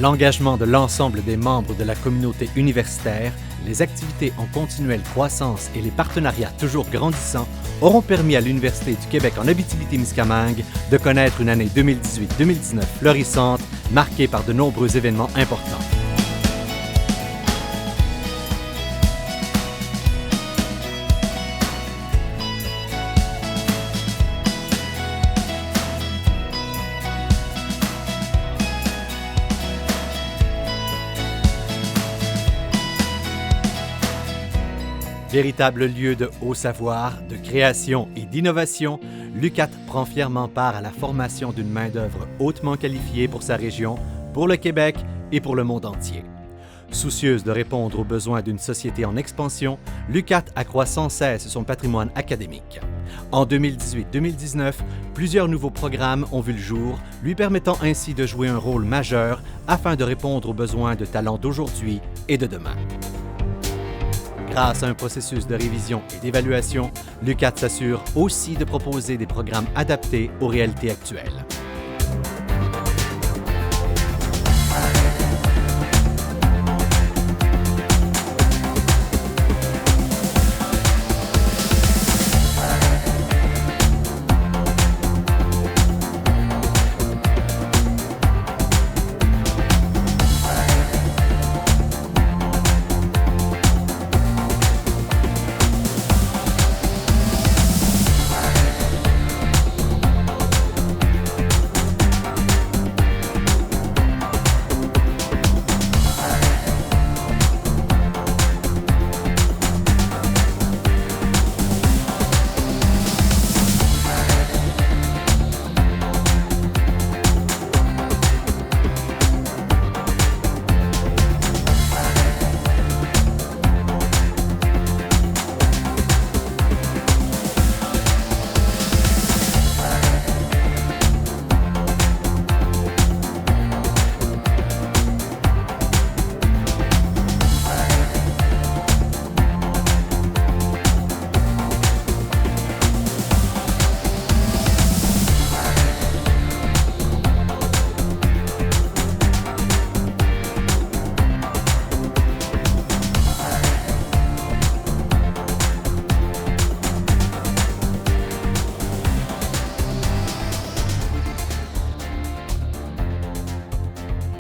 l'engagement de l'ensemble des membres de la communauté universitaire, les activités en continuelle croissance et les partenariats toujours grandissants auront permis à l'Université du Québec en Abitibi-Témiscamingue de connaître une année 2018-2019 florissante, marquée par de nombreux événements importants. Véritable lieu de haut savoir, de création et d'innovation, l'UQAT prend fièrement part à la formation d'une main-d'œuvre hautement qualifiée pour sa région, pour le Québec et pour le monde entier. Soucieuse de répondre aux besoins d'une société en expansion, l'UQAT accroît sans cesse son patrimoine académique. En 2018-2019, plusieurs nouveaux programmes ont vu le jour, lui permettant ainsi de jouer un rôle majeur afin de répondre aux besoins de talents d'aujourd'hui et de demain. Grâce à un processus de révision et d'évaluation, l'UQAT s'assure aussi de proposer des programmes adaptés aux réalités actuelles.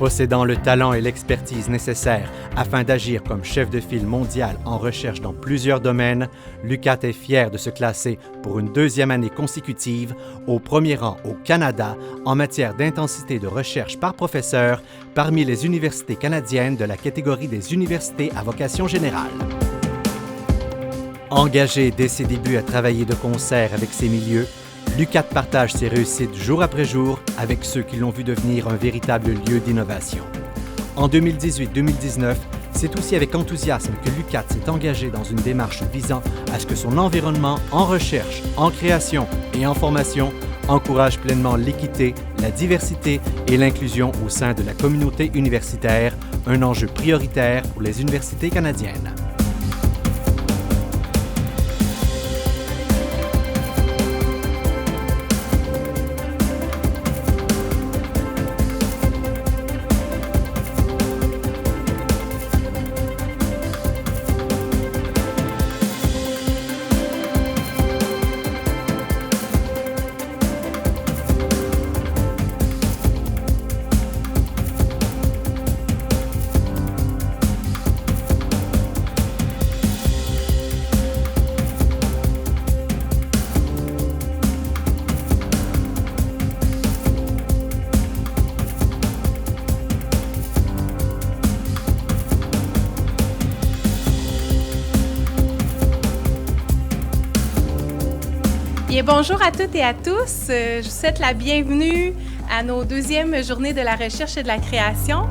Possédant le talent et l'expertise nécessaires afin d'agir comme chef de file mondial en recherche dans plusieurs domaines, l'UQAT est fier de se classer pour une deuxième année consécutive au premier rang au Canada en matière d'intensité de recherche par professeur parmi les universités canadiennes de la catégorie des universités à vocation générale. Engagé dès ses débuts à travailler de concert avec ces milieux, l'UQAT partage ses réussites jour après jour avec ceux qui l'ont vu devenir un véritable lieu d'innovation. En 2018-2019, c'est aussi avec enthousiasme que l'UQAT s'est engagé dans une démarche visant à ce que son environnement en recherche, en création et en formation encourage pleinement l'équité, la diversité et l'inclusion au sein de la communauté universitaire, un enjeu prioritaire pour les universités canadiennes. Bien, bonjour à toutes et à tous. Je vous souhaite la bienvenue à nos deuxièmes journées de la recherche et de la création.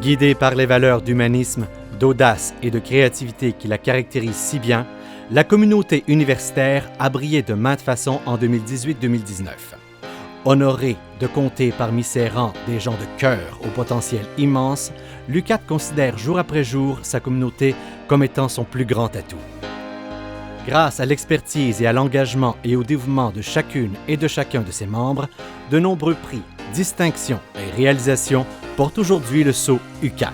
Guidée par les valeurs d'humanisme, d'audace et de créativité qui la caractérisent si bien, la communauté universitaire a brillé de maintes façons en 2018-2019. Honorée de compter parmi ses rangs des gens de cœur au potentiel immense, l'UQAT considère jour après jour sa communauté comme étant son plus grand atout. Grâce à l'expertise et à l'engagement et au dévouement de chacune et de chacun de ses membres, de nombreux prix, distinctions et réalisations portent aujourd'hui le sceau UQAT.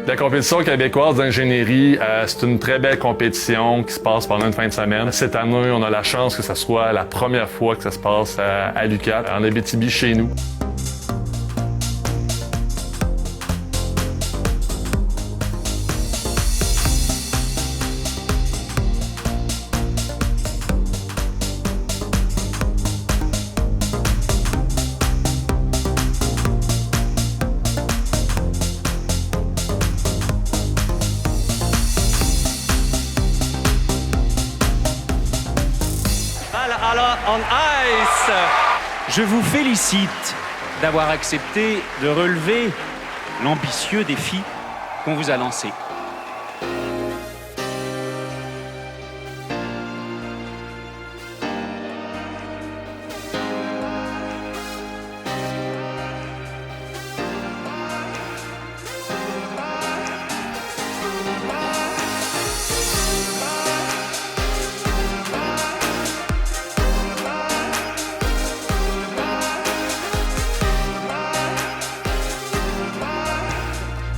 La compétition québécoise d'ingénierie, c'est une très belle compétition qui se passe pendant une fin de semaine. Cette année, on a la chance que ce soit la première fois que ça se passe à l'UQAT, en Abitibi, chez nous. Alors, on ice. Je vous félicite d'avoir accepté de relever l'ambitieux défi qu'on vous a lancé.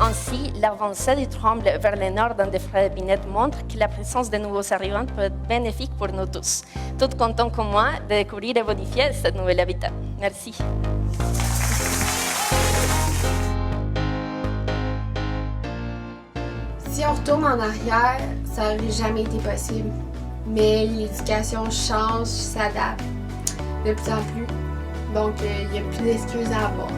Ainsi, l'avancée du tremble vers le nord dans des frébinettes montre que la présence de nouveaux arrivants peut être bénéfique pour nous tous. Tout content comme moi de découvrir et modifier ce nouvel habitat. Merci. Si on retourne en arrière, ça n'aurait jamais été possible. Mais l'éducation change, s'adapte de plus en plus. Donc, il n'y a plus d'excuses à avoir.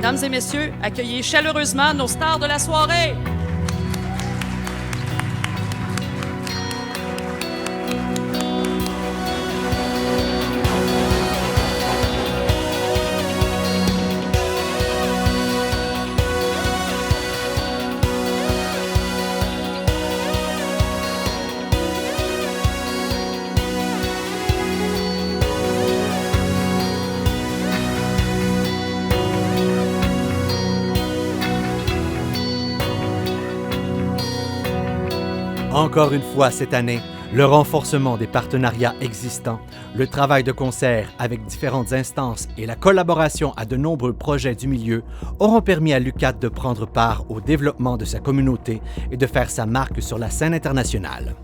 Mesdames et messieurs, accueillez chaleureusement nos stars de la soirée. Encore une fois cette année, le renforcement des partenariats existants, le travail de concert avec différentes instances et la collaboration à de nombreux projets du milieu auront permis à l'UQAT de prendre part au développement de sa communauté et de faire sa marque sur la scène internationale.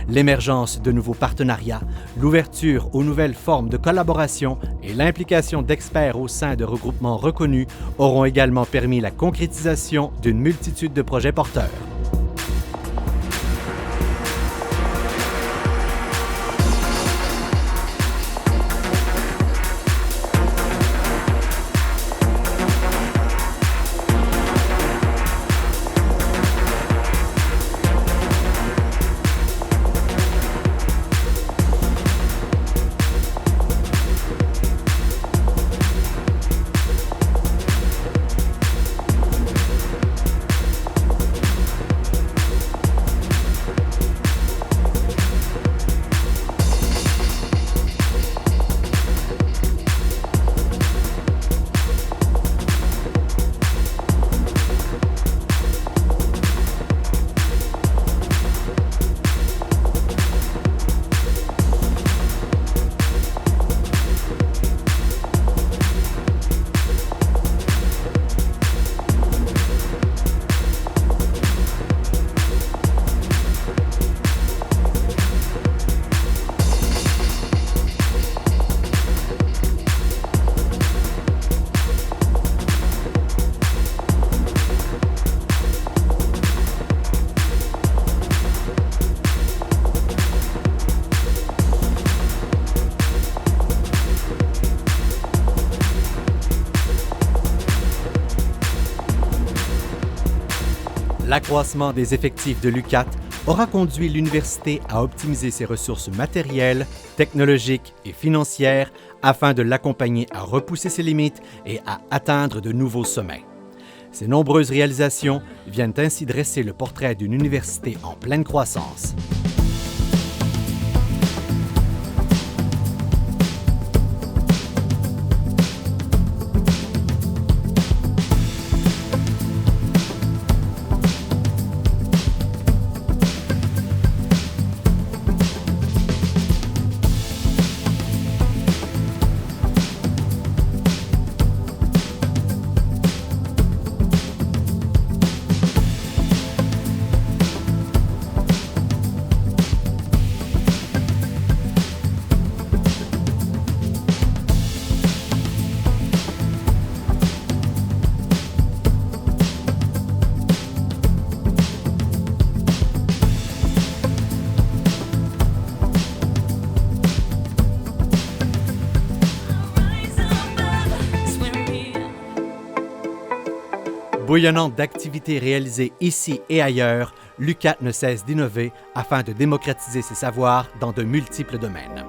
L'émergence de nouveaux partenariats, l'ouverture aux nouvelles formes de collaboration et l'implication d'experts au sein de regroupements reconnus auront également permis la concrétisation d'une multitude de projets porteurs. L'accroissement des effectifs de l'UQAT aura conduit l'université à optimiser ses ressources matérielles, technologiques et financières afin de l'accompagner à repousser ses limites et à atteindre de nouveaux sommets. Ces nombreuses réalisations viennent ainsi dresser le portrait d'une université en pleine croissance. Bouillonnante d'activités réalisées ici et ailleurs, l'UQAT ne cesse d'innover afin de démocratiser ses savoirs dans de multiples domaines.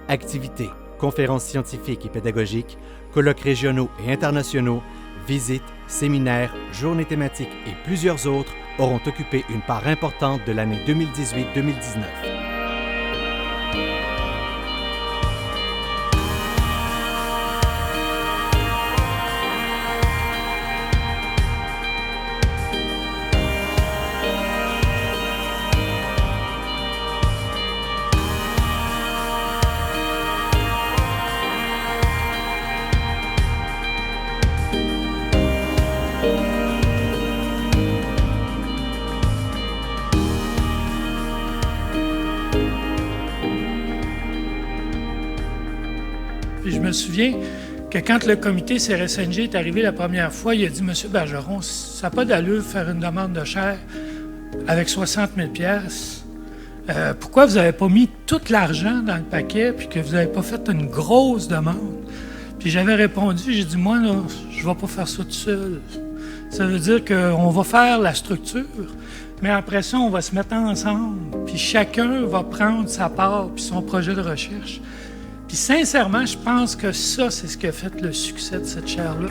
Activités, conférences scientifiques et pédagogiques, colloques régionaux et internationaux, visites, séminaires, journées thématiques et plusieurs autres auront occupé une part importante de l'année 2018-2019. Puis je me souviens que quand le comité CRSNG est arrivé la première fois, il a dit « Monsieur Bergeron, ça n'a pas d'allure de faire une demande de chaire avec 60 000 piastres. Pourquoi vous n'avez pas mis tout l'argent dans le paquet puis que vous n'avez pas fait une grosse demande? » Puis j'avais répondu, j'ai dit, moi, là, je ne vais pas faire ça tout seul. Ça veut dire qu'on va faire la structure, mais après ça, on va se mettre ensemble. Puis chacun va prendre sa part, puis son projet de recherche. Puis sincèrement, je pense que ça, c'est ce qui a fait le succès de cette chaire-là.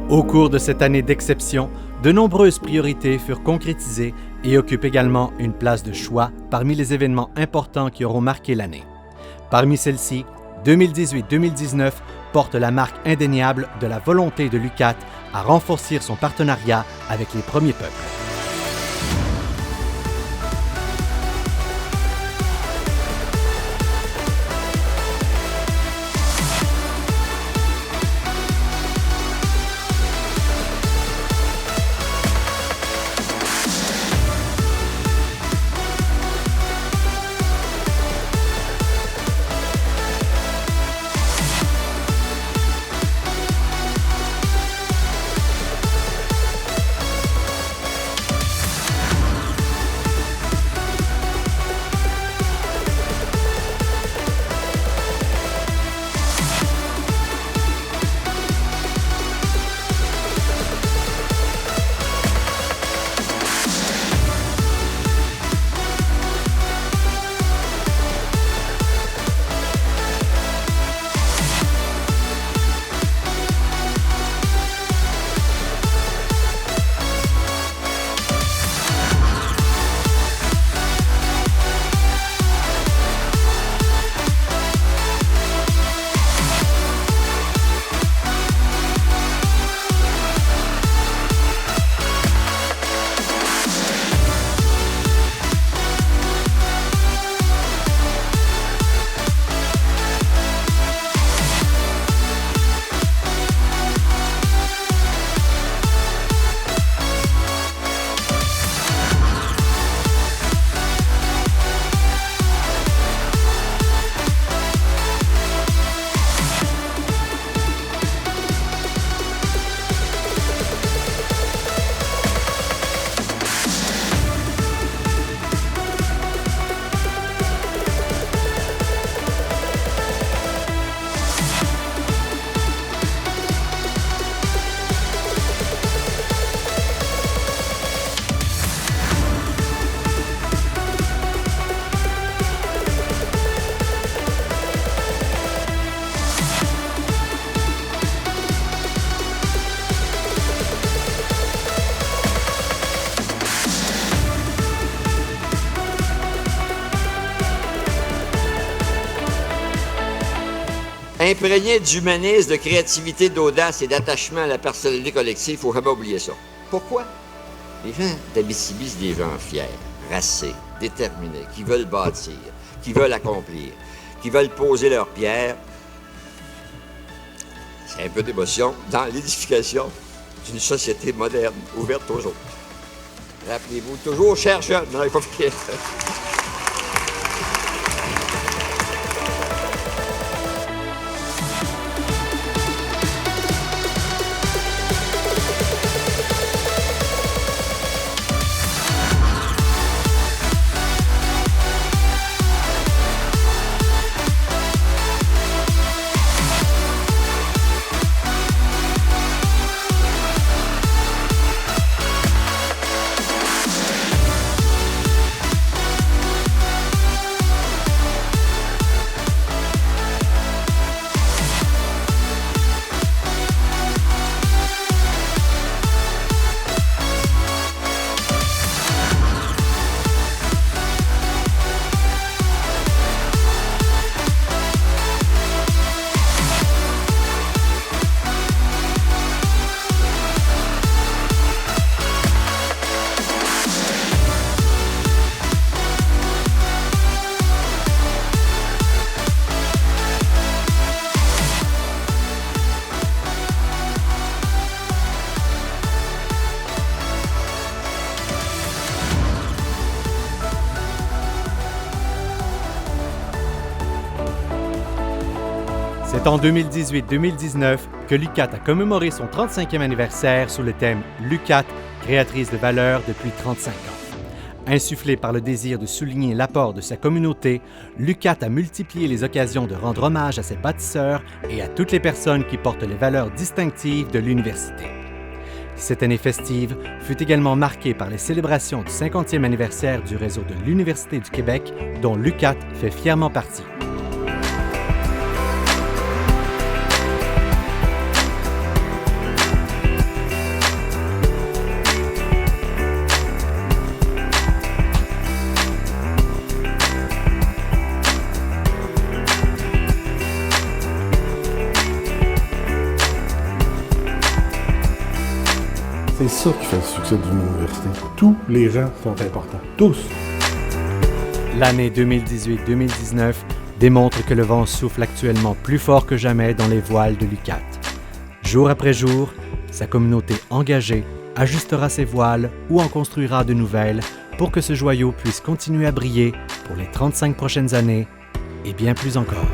Au cours de cette année d'exception, de nombreuses priorités furent concrétisées et occupent également une place de choix parmi les événements importants qui auront marqué l'année. Parmi celles-ci, 2018-2019 porte la marque indéniable de la volonté de l'UQAT à renforcer son partenariat avec les premiers peuples. Imprégné d'humanisme, de créativité, d'audace et d'attachement à la personnalité collective, il ne faut jamais oublier ça. Pourquoi? Les gens d'Abitibi, c'est des gens fiers, racés, déterminés, qui veulent bâtir, qui veulent accomplir, qui veulent poser leur pierre. C'est un peu d'émotion dans l'édification d'une société moderne, ouverte aux autres. Rappelez-vous, toujours cher jeune, non, il ne faut pas oublier. C'est en 2018-2019 que l'UQAT a commémoré son 35e anniversaire sous le thème « L'UQAT, créatrice de valeur depuis 35 ans ». Insufflé par le désir de souligner l'apport de sa communauté, l'UQAT a multiplié les occasions de rendre hommage à ses bâtisseurs et à toutes les personnes qui portent les valeurs distinctives de l'université. Cette année festive fut également marquée par les célébrations du 50e anniversaire du réseau de l'Université du Québec, dont l'UQAT fait fièrement partie. C'est ça qui fait le succès d'une université. Tous les gens sont importants. Tous. L'année 2018-2019 démontre que le vent souffle actuellement plus fort que jamais dans les voiles de l'UQAT. Jour après jour, sa communauté engagée ajustera ses voiles ou en construira de nouvelles pour que ce joyau puisse continuer à briller pour les 35 prochaines années et bien plus encore.